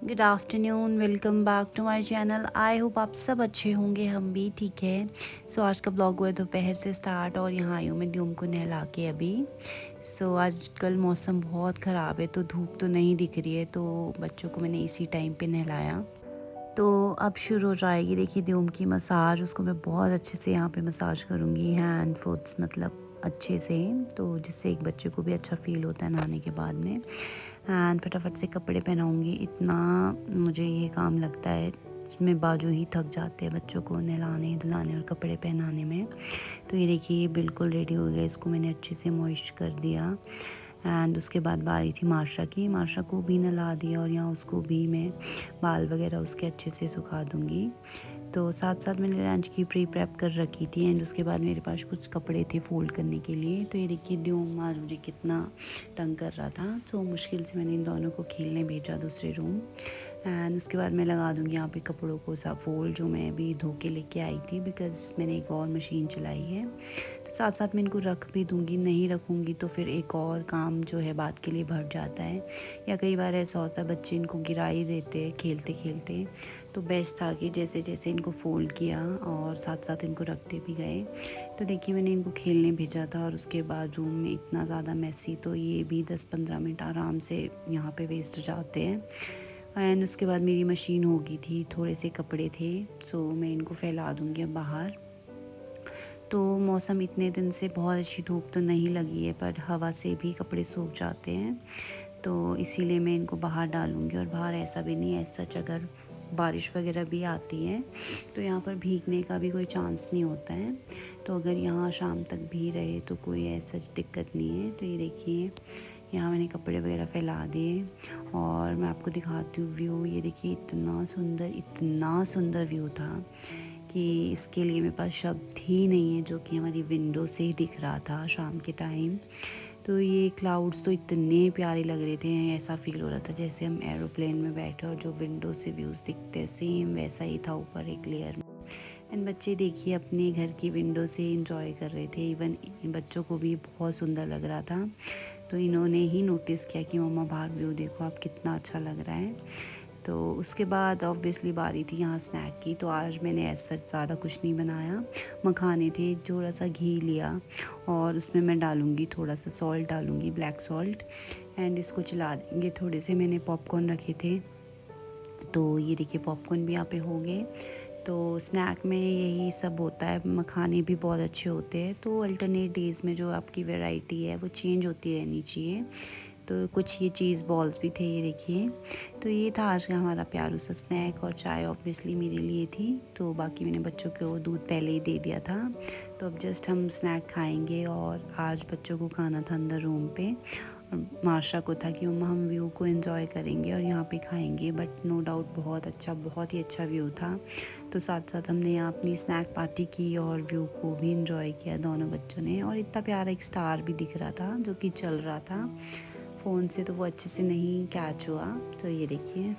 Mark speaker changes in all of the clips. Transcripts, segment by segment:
Speaker 1: Good afternoon, welcome back to my channel. I hope आप सब अच्छे होंगे, हम भी ठीक है। आज का ब्लॉग हुआ है दोपहर से स्टार्ट और यहाँ आई हूँ मैं ड्यूम को नहला के अभी। आजकल मौसम बहुत ख़राब है तो धूप तो नहीं दिख रही है, तो बच्चों को मैंने इसी टाइम पे नहलाया। तो अब शुरू हो जाएगी, देखिए ड्यूम की मसाज। उसको मैं बहुत अच्छे से यहाँ पे मसाज करूँगी, हैंड फुट्स मतलब अच्छे से, तो जिससे एक बच्चे को भी अच्छा फील होता है नहाने के बाद में। एंड फटाफट से कपड़े पहनाऊँगी। इतना मुझे ये काम लगता है, इसमें बाजू ही थक जाते हैं बच्चों को नहलाने धुलाने और कपड़े पहनाने में। तो ये देखिए बिल्कुल रेडी हो गया, इसको मैंने अच्छे से मॉइस्ट कर दिया। एंड उसके बाद बारी थी मार्शा की, मार्शा को भी नहला दिया और यहाँ उसको भी मैं बाल वगैरह उसके अच्छे से सुखा दूँगी। तो साथ साथ मैंने लंच की प्री प्रेप कर रखी थी। एंड उसके बाद मेरे पास कुछ कपड़े थे फ़ोल्ड करने के लिए। तो ये देखिए ड्यूम आज मुझे कितना तंग कर रहा था, तो मुश्किल से मैंने इन दोनों को खेलने भेजा दूसरे रूम। एंड उसके बाद मैं लगा दूँगी यहाँ पे कपड़ों को सब फोल्ड, जो मैं अभी धो के लेके आई थी, बिकॉज़ मैंने एक और मशीन चलाई है। तो साथ साथ मैं इनको रख भी दूँगी, नहीं रखूँगी तो फिर एक और काम जो है बात के लिए बढ़ जाता है। या कई बार ऐसा होता है बच्चे इनको गिरा ही देते हैं खेलते खेलते। तो बेस्ट था कि जैसे जैसे इनको फ़ोल्ड किया और साथ साथ इनको रखते भी गए। तो देखिए मैंने इनको खेलने भेजा था और उसके बाद रूम में इतना ज़्यादा मैसी, तो ये भी 10-15 मिनट आराम से यहाँ पे वेस्ट हो जाते हैं। एंड उसके बाद मेरी मशीन हो गई थी, थोड़े से कपड़े थे, सो मैं इनको फैला दूँगी अब बाहर। तो मौसम इतने दिन से बहुत अच्छी धूप तो नहीं लगी है, पर हवा से भी कपड़े सूख जाते हैं, तो इसीलिए मैं इनको बाहर डालूँगी। और बाहर ऐसा भी नहीं है सच, अगर बारिश वगैरह भी आती है तो यहाँ पर भीगने का भी कोई चांस नहीं होता है। तो अगर यहाँ शाम तक भी रहे तो कोई ऐसा दिक्कत नहीं है। तो ये देखिए यहाँ मैंने कपड़े वगैरह फैला दिए और मैं आपको दिखाती हूँ व्यू। ये देखिए इतना सुंदर व्यू था कि इसके लिए मेरे पास शब्द ही नहीं है, जो कि हमारी विंडो से ही दिख रहा था शाम के टाइम। तो ये क्लाउड्स तो इतने प्यारे लग रहे थे, ऐसा फील हो रहा था जैसे हम एरोप्लेन में बैठे और जो विंडो से व्यूज़ दिखते हैं सेम वैसा ही था ऊपर एक लेयर में। एंड बच्चे देखिए अपने घर की विंडो से इंजॉय कर रहे थे, इवन इन बच्चों को भी बहुत सुंदर लग रहा था। तो इन्होंने ही नोटिस किया कि मम्मा बाहर व्यू देखो आप, कितना अच्छा लग रहा है। तो उसके बाद ऑब्वियसली बारी थी यहाँ स्नैक की। तो आज मैंने ऐसा ज़्यादा कुछ नहीं बनाया, मखाने थे, थोड़ा सा घी लिया और उसमें मैं डालूँगी थोड़ा सा सॉल्ट, डालूँगी ब्लैक सॉल्ट। एंड इसको चला देंगे। थोड़े से मैंने पॉपकॉर्न रखे थे, तो ये देखिए पॉपकॉर्न भी यहाँ पे हो गए। तो स्नैक में यही सब होता है, मखाने भी बहुत अच्छे होते हैं। तो अल्टरनेट डेज़ में जो आपकी वैरायटी है वो चेंज होती रहनी चाहिए। तो कुछ ये चीज़ बॉल्स भी थे, ये देखिए। तो ये था आज का हमारा प्यारा सा स्नैक, और चाय ऑब्वियसली मेरे लिए थी, तो बाकी मैंने बच्चों को दूध पहले ही दे दिया था। तो अब जस्ट हम स्नैक खाएंगे। और आज बच्चों को खाना था अंदर रूम पे, और मार्शा को था कि मम्मा हम व्यू को एंजॉय करेंगे और यहाँ पे खाएंगे। बट नो डाउट बहुत ही अच्छा व्यू था। तो साथ साथ हमने यहाँ अपनी स्नैक पार्टी की और व्यू को भी एंजॉय किया दोनों बच्चों ने। और इतना प्यारा एक स्टार भी दिख रहा था जो कि चल रहा था फ़ोन से, तो वो अच्छे से नहीं कैच हुआ। तो ये देखिए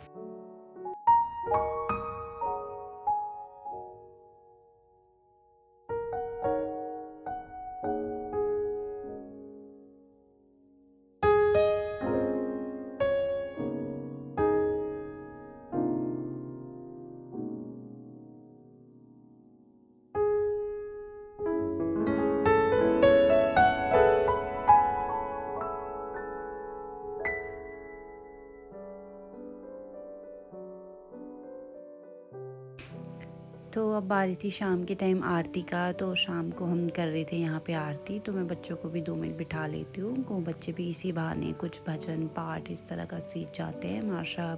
Speaker 1: तो अब बारी थी शाम के टाइम आरती का। तो शाम को हम कर रहे थे यहाँ पे आरती, तो मैं बच्चों को भी 2 मिनट बिठा लेती हूँ। वो बच्चे भी इसी बहाने कुछ भजन पाठ इस तरह का सीख जाते हैं। माशा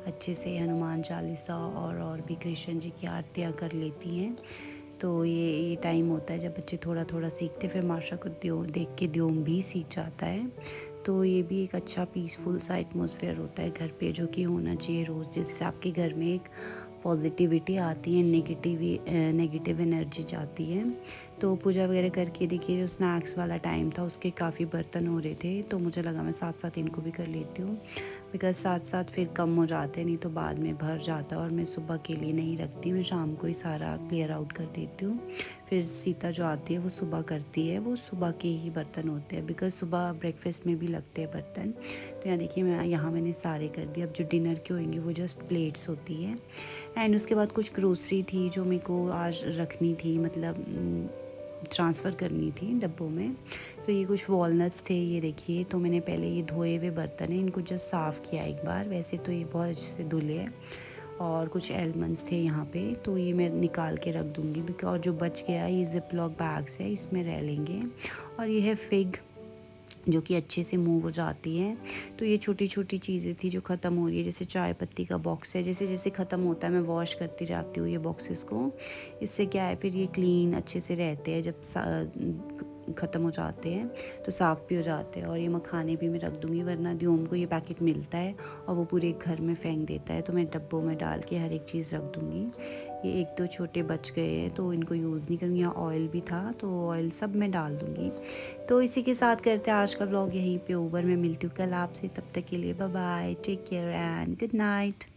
Speaker 1: अच्छे से हनुमान चालीसा और भी कृष्ण जी की आरतियाँ कर लेती हैं। तो ये टाइम होता है जब बच्चे थोड़ा थोड़ा सीखते, फिर माशा को देख के द्योम भी सीख जाता है। तो ये भी एक अच्छा पीसफुल सा एटमॉस्फेयर होता है घर पे, जो कि होना चाहिए रोज़, जिससे आपके घर में एक पॉजिटिविटी आती है, नेगेटिव एनर्जी जाती है। तो पूजा वगैरह करके देखिए जो स्नैक्स वाला टाइम था उसके काफ़ी बर्तन हो रहे थे, तो मुझे लगा मैं साथ साथ इनको भी कर लेती हूँ, बिकॉज़ साथ साथ फिर कम हो जाते हैं, नहीं तो बाद में भर जाता है और मैं सुबह के लिए नहीं रखती, मैं शाम को ही सारा क्लियर आउट कर देती हूँ। फिर सीता जो आती है वो सुबह करती है, वो सुबह के ही बर्तन होते हैं, बिकॉज़ सुबह ब्रेकफास्ट में भी लगते हैं बर्तन। तो यहाँ देखिए मैंने सारे कर दिए। अब जो डिनर के होंगे वो जस्ट प्लेट्स होती है। एंड उसके बाद कुछ ग्रोसरी थी जो मेरे को आज रखनी थी, मतलब ट्रांसफ़र करनी थी डब्बों में। तो ये कुछ वॉलनट्स थे, ये देखिए। तो मैंने पहले ये धोए हुए बर्तन हैं, इनको जस्ट साफ़ किया एक बार, वैसे तो ये बहुत अच्छे से धुले हैं। और कुछ एलमंड्स थे यहाँ पे, तो ये मैं निकाल के रख दूँगी, बिकॉज और जो बच गया ये ज़िप लॉक बैग्स है, इसमें रह लेंगे। और ये है फिग, जो कि अच्छे से मूव हो जाती है। तो ये छोटी छोटी चीज़ें थी जो ख़त्म हो रही है, जैसे चाय पत्ती का बॉक्स है, जैसे जैसे ख़त्म होता है मैं वॉश करती जाती हूँ ये बॉक्सेस को। इससे क्या है, फिर ये क्लीन अच्छे से रहते हैं, जब ख़त्म हो जाते हैं तो साफ़ भी हो जाते हैं। और ये मखाने भी मैं रख दूँगी, वरना ड्योम को ये पैकेट मिलता है और वो पूरे घर में फेंक देता है, तो मैं डब्बों में डाल के हर एक चीज़ रख दूँगी। ये एक दो छोटे बच गए हैं तो इनको यूज़ नहीं करूँगी। यहाँ ऑयल भी था तो ऑयल सब मैं डाल दूँगी। तो इसी के साथ करते हैं आज का व्लॉग यहीं पे ओवर। मैं मिलती हूँ कल आपसे, तब तक के लिए bye bye, take care and good night.